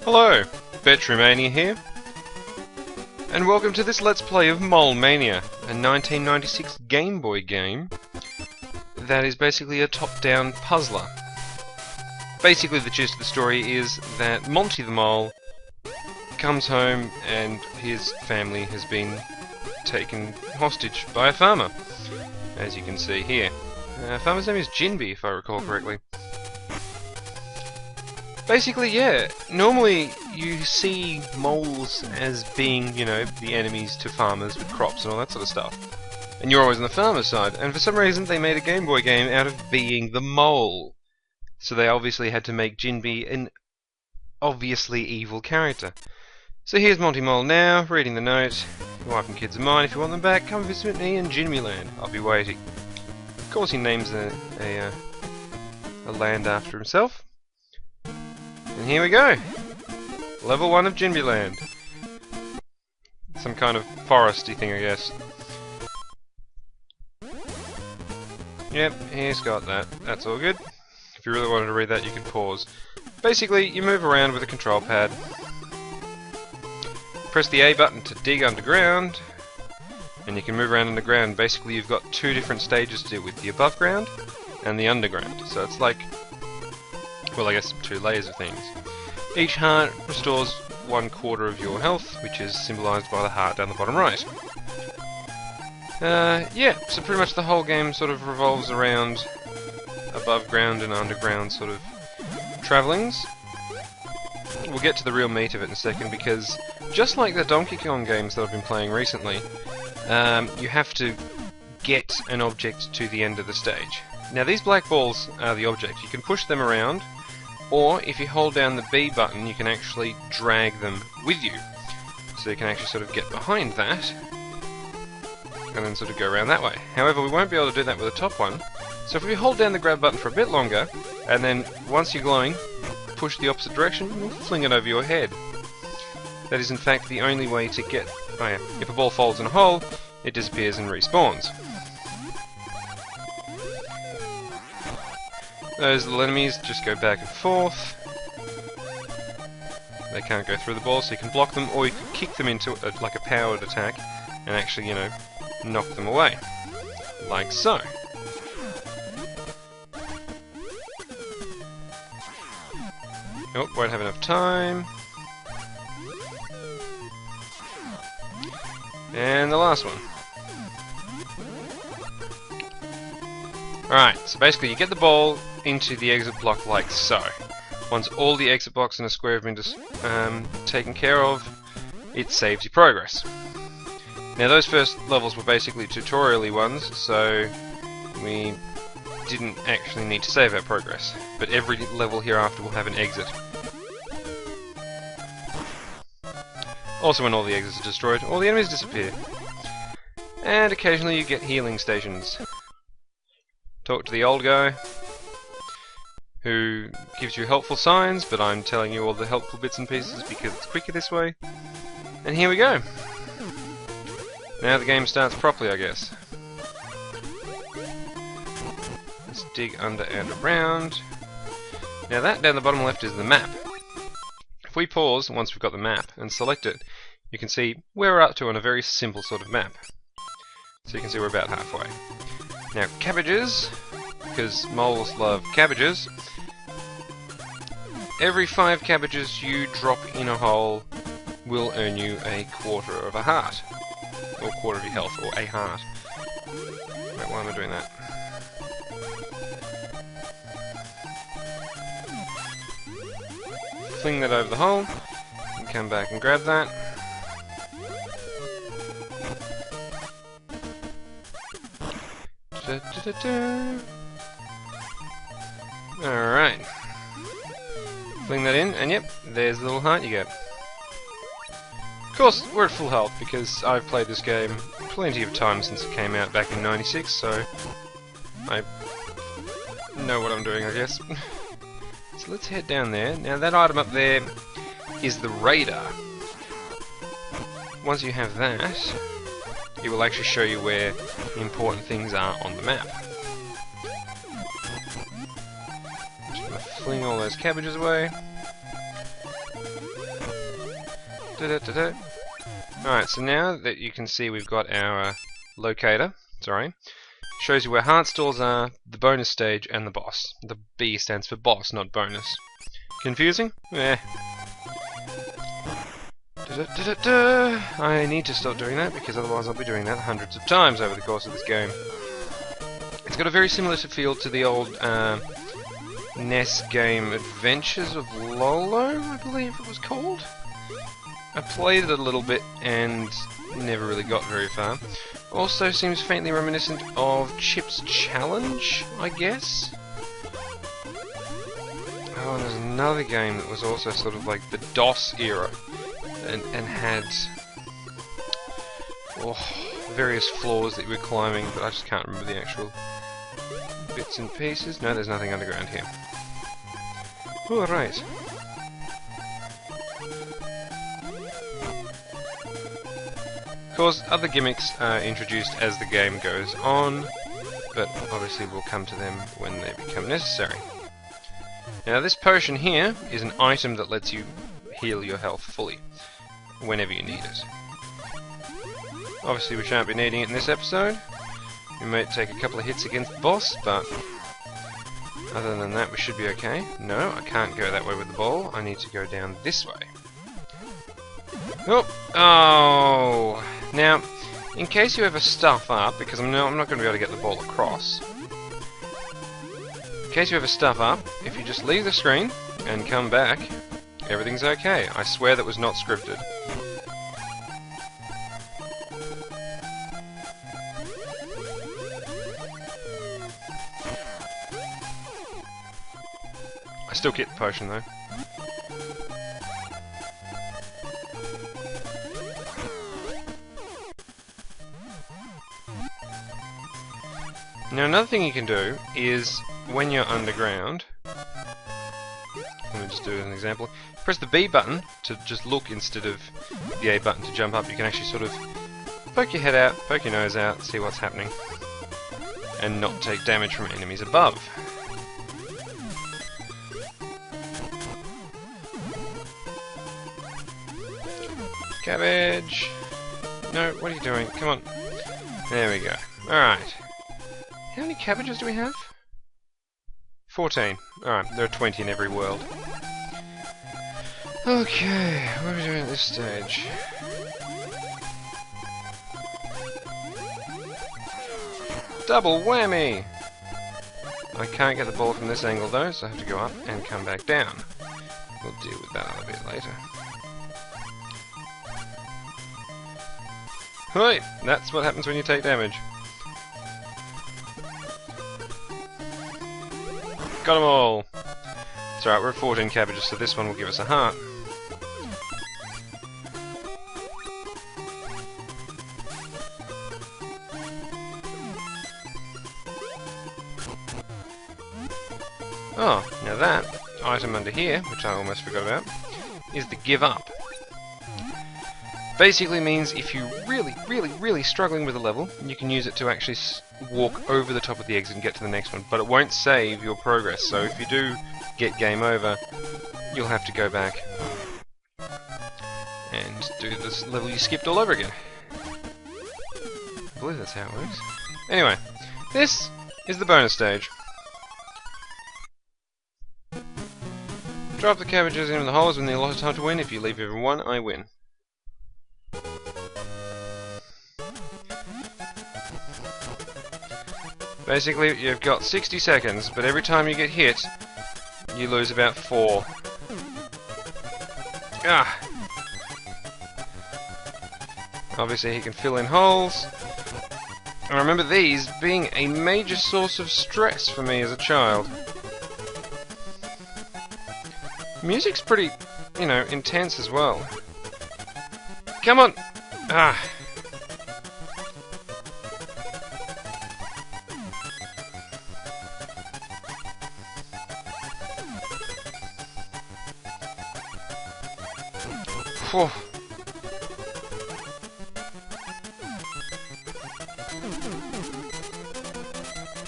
Hello, Mole Mania here, and welcome to this Let's Play of Mole Mania, a 1996 Game Boy game that is basically a top-down puzzler. Basically the gist of the story is that Monty the Mole comes home and his family has been taken hostage by a farmer, as you can see here. Farmer's name is Jinby, if I recall correctly. Basically, yeah, normally you see moles as being, you know, the enemies to farmers with crops and all that sort of stuff. And you're always on the farmer's side, and for some reason they made a Game Boy game out of being the mole. So they obviously had to make Jinby an obviously evil character. So here's Monty Mole now, reading the note. Your wife and kids are mine. If you want them back, come visit me in Jinby Land. I'll be waiting. Of course he names a land after himself. And here we go! Level 1 of Jinby Land. Some kind of foresty thing, I guess. Yep, he's got that. That's all good. If you really wanted to read that, you could pause. Basically, you move around with a control pad. Press the A button to dig underground, and you can move around underground. Basically, you've got two different stages to deal with, the above ground and the underground. So it's like, well, I guess two layers of things. Each heart restores 1/4 of your health, which is symbolised by the heart down the bottom right. Yeah, so pretty much the whole game sort of revolves around above ground and underground sort of travellings. We'll get to the real meat of it in a second, because just like the Donkey Kong games that I've been playing recently, you have to get an object to the end of the stage. Now these black balls are the object. You can push them around, or if you hold down the B button you can actually drag them with you. So you can actually sort of get behind that and then sort of go around that way. However, we won't be able to do that with the top one, so if we hold down the grab button for a bit longer, and then once you're glowing, push the opposite direction, and fling it over your head. That is in fact the only way to get... oh yeah, if a ball falls in a hole, it disappears and respawns. Those little enemies just go back and forth. They can't go through the ball, so you can block them, or you can kick them into like a powered attack and actually, you know, knock them away. Like so. Oh, won't have enough time. And the last one. Alright, so basically you get the ball into the exit block like so. Once all the exit blocks in a square have been taken care of, it saves your progress. Now those first levels were basically tutorial-y ones, so we didn't actually need to save our progress. But every level hereafter will have an exit. Also, when all the exits are destroyed, all the enemies disappear. And occasionally you get healing stations. Talk to the old guy, who gives you helpful signs, but I'm telling you all the helpful bits and pieces because it's quicker this way. And here we go! Now the game starts properly, I guess. Let's dig under and around. Now that down the bottom left is the map. If we pause once we've got the map and select it, you can see where we're up to on a very simple sort of map. So you can see we're about halfway. Now cabbages, because moles love cabbages. Every 5 cabbages you drop in a hole will earn you 1/4 of a heart. Or 1/4 of your health, or a heart. Wait, why am I doing that? Fling that over the hole, and come back and grab that. Alright. Fling that in, and yep, there's the little heart you get. Of course, we're at full health because I've played this game plenty of times since it came out back in '96, so I know what I'm doing, I guess. So let's head down there. Now that item up there is the radar. Once you have that, it will actually show you where the important things are on the map. Just gonna fling all those cabbages away. Alright, so now that you can see we've got our locator, sorry, shows you where heart stores are, the bonus stage, and the boss. The B stands for boss, not bonus. Confusing? Eh. I need to stop doing that because otherwise I'll be doing that hundreds of times over the course of this game. It's got a very similar feel to the old NES game Adventures of LoLo, I believe it was called. I played it a little bit and never really got very far. Also seems faintly reminiscent of Chip's Challenge, I guess. Oh, and there's another game that was also sort of like the DOS era and had various floors that you were climbing, but I just can't remember the actual bits and pieces. No, there's nothing underground here. Alright. Of course, other gimmicks are introduced as the game goes on, but obviously we'll come to them when they become necessary. Now this potion here is an item that lets you heal your health fully, whenever you need it. Obviously we shan't be needing it in this episode. We might take a couple of hits against the boss, but other than that we should be okay. No, I can't go that way with the ball, I need to go down this way. Oh! Now, in case you ever stuff up, because I'm not going to be able to get the ball across, in case you ever stuff up, if you just leave the screen and come back, everything's okay. I swear that was not scripted. I still get the potion though. Now another thing you can do is, when you're underground, let me just do an example, press the B button to just look instead of the A button to jump up. You can actually sort of poke your head out, poke your nose out, see what's happening, and not take damage from enemies above. Cabbage! No, what are you doing? Come on. There we go. Alright. How many cabbages do we have? 14. Alright, there are 20 in every world. Okay, what are we doing at this stage? Double whammy! I can't get the ball from this angle though, so I have to go up and come back down. We'll deal with that a bit later. Right, that's what happens when you take damage. Got them all! It's alright, we're at 14 cabbages, so this one will give us a heart. Oh, now that item under here, which I almost forgot about, is the give up. Basically means if you're really struggling with a level, you can use it to actually walk over the top of the exit and get to the next one, but it won't save your progress, so if you do get game over, you'll have to go back and do this level you skipped all over again. I believe that's how it works. Anyway, this is the bonus stage. Drop the cabbages into the holes when the allotted time to win. If you leave everyone, I win. Basically, you've got 60 seconds, but every time you get hit, you lose about 4. Ah! Obviously, he can fill in holes. I remember these being a major source of stress for me as a child. Music's pretty, you know, intense as well. Come on! Ah! Whew.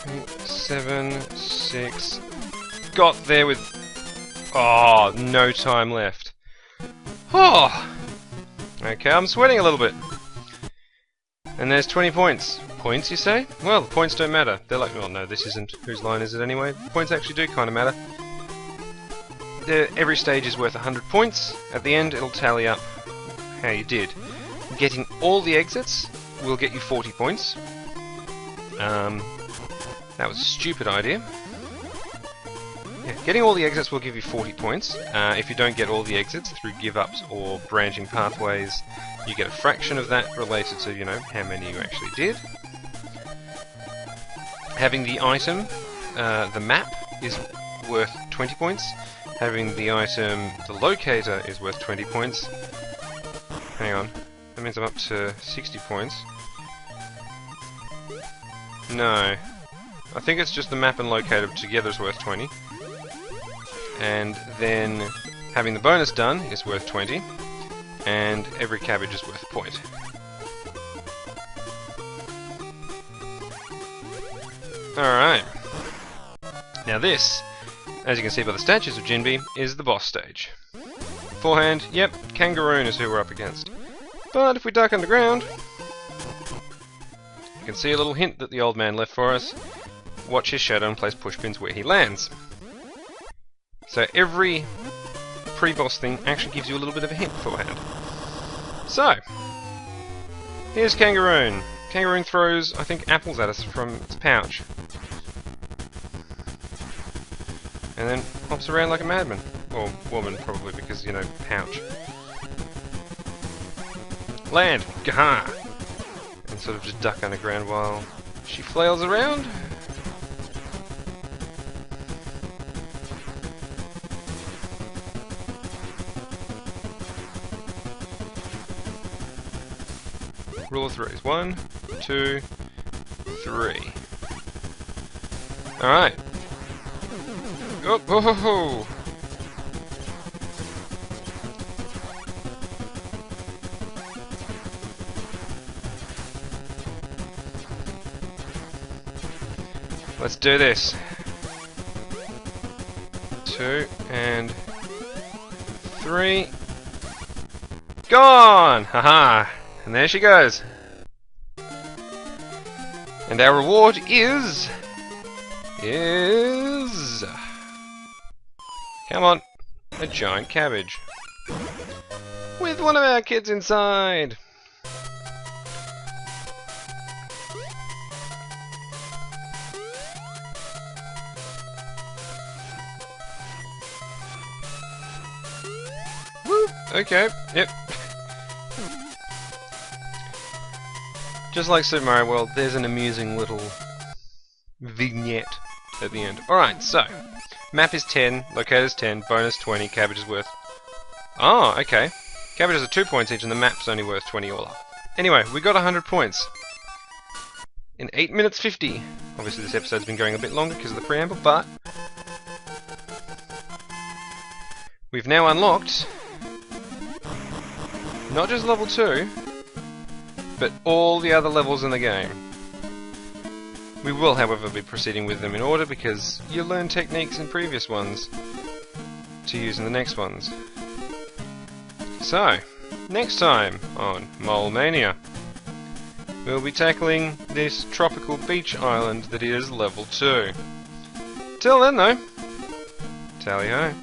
Eight, 7, 6. Got there with... Oh, no time left. Oh! Okay, I'm sweating a little bit. And there's 20 points. Points, you say? Well, the points don't matter. They're like, well, no, this isn't. Whose line is it anyway? Points actually do kind of matter. Every stage is worth 100 points. At the end, it'll tally up how you did. Getting all the exits will get you 40 points. That was a stupid idea. Yeah, getting all the exits will give you 40 points. If you don't get all the exits through give-ups or branching pathways, you get a fraction of that related to, you know, how many you actually did. Having the item, the map, is worth 20 points. Having the item, the locator, is worth 20 points. Hang on, that means I'm up to 60 points. No, I think it's just the map and locator together is worth 20. And then having the bonus done is worth 20. And every cabbage is worth a point. Alright. Now this, as you can see by the statues of Jinbi, is the boss stage. Forehand, yep, Kangaroon is who we're up against. But if we duck underground, you can see a little hint that the old man left for us. Watch his shadow and place pushpins where he lands. So every pre-boss thing actually gives you a little bit of a hint beforehand. So, here's Kangaroon. Kangaroon throws, I think, apples at us from its pouch. And then hops around like a madman. Or woman, probably, because, you know, pouch. Land! Gaha! And sort of just duck underground while she flails around. Rule of threes. 1, 2, 3. Alright. Oh, ho, ho, ho. Let's do this. 2 and 3. Gone! Haha! And there she goes. And our reward is... Come on. A giant cabbage. With one of our kids inside. Woo! Okay, yep. Just like Super Mario World, there's an amusing little vignette at the end. Alright, so, map is 10, locator's 10, bonus 20, cabbage is worth... Oh, okay. Cabbages are 2 points each and the map's only worth 20 all up. Anyway, we got 100 points. In 8 minutes 50. Obviously this episode's been going a bit longer because of the preamble, but... we've now unlocked... not just level 2... but all the other levels in the game. We will, however, be proceeding with them in order because you learn techniques in previous ones to use in the next ones. So, next time on Mole Mania, we'll be tackling this tropical beach island that is level 2. Till then though, tally ho.